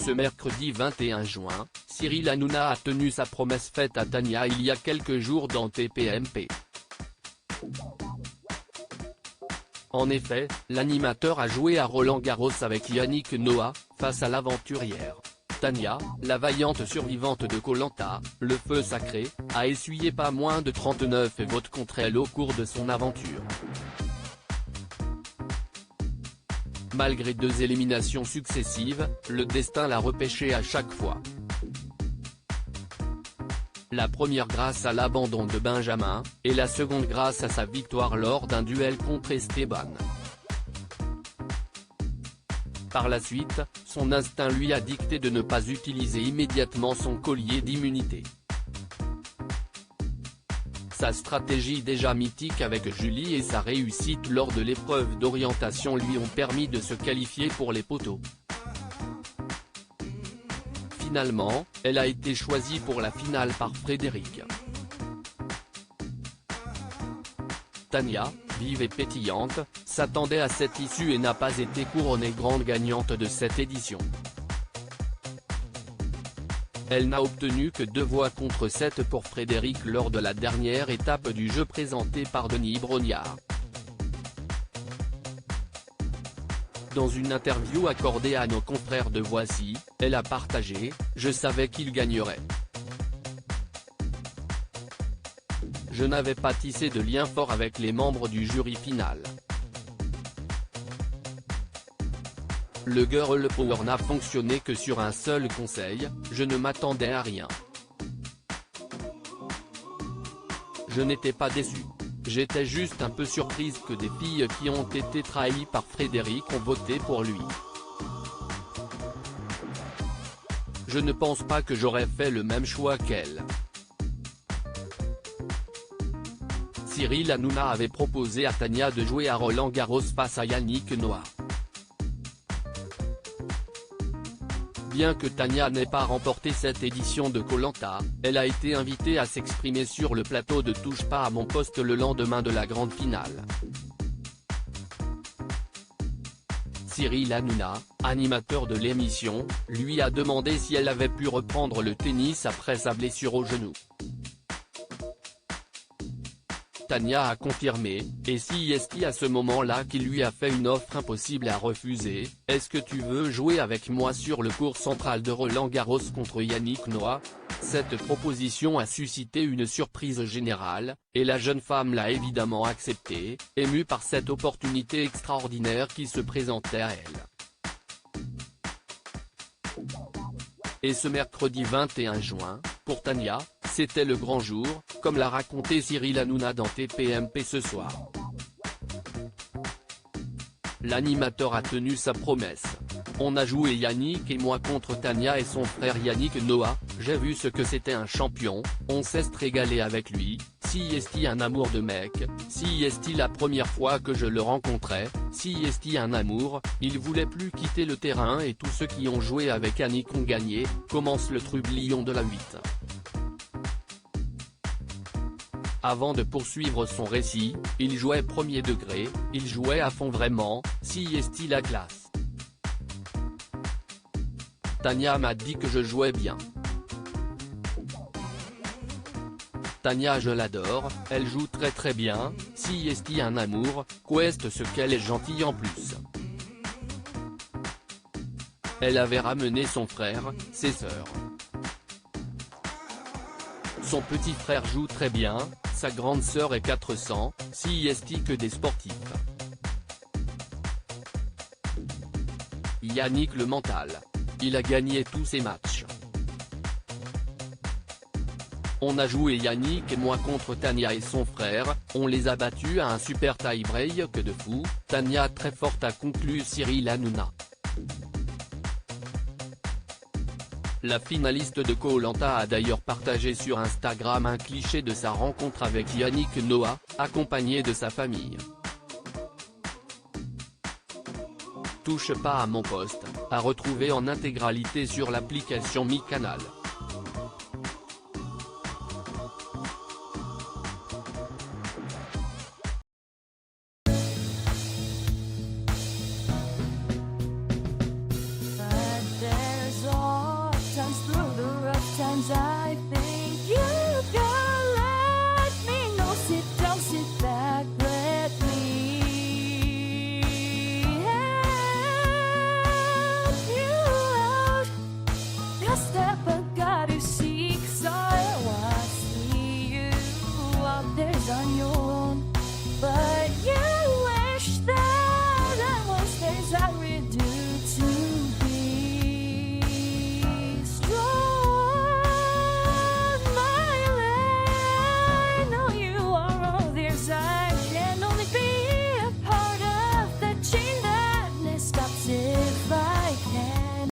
Ce mercredi 21 juin, Cyril Hanouna a tenu sa promesse faite à Tania il y a quelques jours dans TPMP. En effet, l'animateur a joué à Roland-Garros avec Yannick Noah, face à l'aventurière. Tania, la vaillante survivante de Koh-Lanta, le feu sacré, a essuyé pas moins de 39 votes contre elle au cours de son aventure. Malgré 2 éliminations successives, le destin l'a repêchée à chaque fois. La première grâce à l'abandon de Benjamin, et la seconde grâce à sa victoire lors d'un duel contre Esteban. Par la suite, son instinct lui a dicté de ne pas utiliser immédiatement son collier d'immunité. Sa stratégie déjà mythique avec Julie et sa réussite lors de l'épreuve d'orientation lui ont permis de se qualifier pour les poteaux. Finalement, elle a été choisie pour la finale par Frédéric. Tania, vive et pétillante, s'attendait à cette issue et n'a pas été couronnée grande gagnante de cette édition. Elle n'a obtenu que 2 voix contre 7 pour Frédéric lors de la dernière étape du jeu présentée par Denis Brognard. Dans une interview accordée à nos confrères de Voici, elle a partagé « Je savais qu'il gagnerait. Je n'avais pas tissé de lien fort avec les membres du jury final. Le girl power n'a fonctionné que sur un seul conseil, je ne m'attendais à rien. Je n'étais pas déçu. J'étais juste un peu surprise que des filles qui ont été trahies par Frédéric ont voté pour lui. Je ne pense pas que j'aurais fait le même choix qu'elle. » Cyril Hanouna avait proposé à Tania de jouer à Roland-Garros face à Yannick Noah. Bien que Tania n'ait pas remporté cette édition de Koh-Lanta, elle a été invitée à s'exprimer sur le plateau de Touche pas à mon poste le lendemain de la grande finale. Cyril Hanouna, animateur de l'émission, lui a demandé si elle avait pu reprendre le tennis après sa blessure au genou. Tania a confirmé, et si est-ce à ce moment-là qu'il lui a fait une offre impossible à refuser, « Est-ce que tu veux jouer avec moi sur le court central de Roland-Garros contre Yannick Noah ?» Cette proposition a suscité une surprise générale, et la jeune femme l'a évidemment acceptée, émue par cette opportunité extraordinaire qui se présentait à elle. Et ce mercredi 21 juin, pour Tania, c'était le grand jour, comme l'a raconté Cyril Hanouna dans TPMP ce soir. L'animateur a tenu sa promesse. On a joué Yannick et moi contre Tania et son frère Yannick Noah, j'ai vu ce que c'était un champion, on s'est régalé avec lui, si est un amour de mec, si est la première fois que je le rencontrais, si est un amour, il voulait plus quitter le terrain et tous ceux qui ont joué avec Yannick ont gagné, commence le trublion de la 8. Avant de poursuivre son récit, il jouait premier degré, il jouait à fond vraiment, si est la classe. Tania m'a dit que je jouais bien. Tania je l'adore, elle joue très bien, si est un amour, qu'est ce qu'elle est gentille en plus. Elle avait ramené son frère, ses sœurs. Son petit frère joue très bien, sa grande sœur est 400, si est que des sportifs. Yannick le mental. Il a gagné tous ses matchs. On a joué Yannick et moi contre Tania et son frère, on les a battus à un super tie-break de fou, Tania très forte a conclu Cyril Hanouna. La finaliste de Koh-Lanta a d'ailleurs partagé sur Instagram un cliché de sa rencontre avec Yannick Noah, accompagné de sa famille. Touche pas à mon poste, à retrouver en intégralité sur l'application Mi Canal.